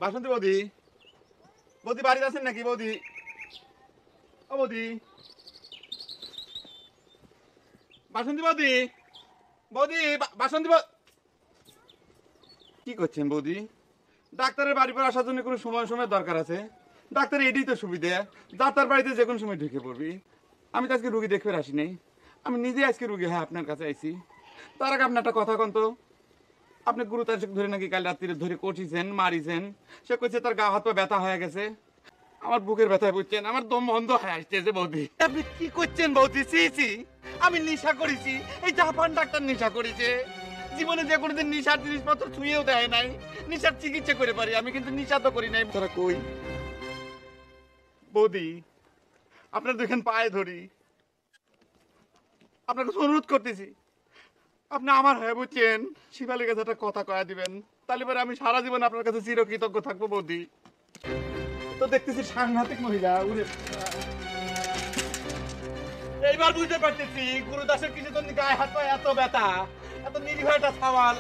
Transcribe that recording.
বাসন্তী বৌদি, বৌদি বাড়িতে আছেন নাকি বৌদি? ও বৌদি, বাসন্তী বৌদি, বৌদি বাসন্তী কি করছেন বৌদি? ডাক্তারের বাড়ি পর আসার জন্য কোনো সময় সময় দরকার আছে? ডাক্তার এটাই তো সুবিধা, ডাক্তার বাড়িতে যে কোনো সময় ঢুকে পড়বি। আমি তো আজকে রুগী দেখতে আসি নাই, আমি নিজে আজকে রুগী হ্যাঁ আপনার কাছে আইছি। তার আগে আপনার একটা কথা কন তো, আপনি গুরুতার ধরে নাকি কাল রাত্রিরে ধরে কষিছেন মারিছেন, সে কইছে তার গা হাত পা ব্যথা হয়ে গেছে। আমার বুকের ব্যথায় বুঝছেন, আমার দম বন্ধ হয়ে আসতেছে বৌদি। আপনি কি করছেন বৌদি? সি আমি নেশা করেছি, এই জাপান ডাক্তার নেশা করেছে। জীবনে যে কোনোদিন নেশার জিনিসপত্র ছুঁয়েও দেয় নাই, নেশার চিকিৎসা করে পারি, আমি কিন্তু নেশা তো করি নাই। তারা কই বৌদি, আপনার দেখেন পায়ে ধরি, আপনার কাছে অনুরোধ করতেছি, আপনি আমার হয়ে বুঝছেন শিবালির কাছে একটা কথা কয়া দিবেন, তাহলে পরে আমি সারা জীবন আপনার কাছে চিরকৃতজ্ঞ থাকবো বৌদি। তো দেখতেছি সাংঘাতিক মহিলা উড়ে। এইবার বুঝতে পারতেছি গুরুদাসের কিছু তো গায়ে হাত পায়ে এত ব্যথা, এত নিরীহ একটা সওয়াল।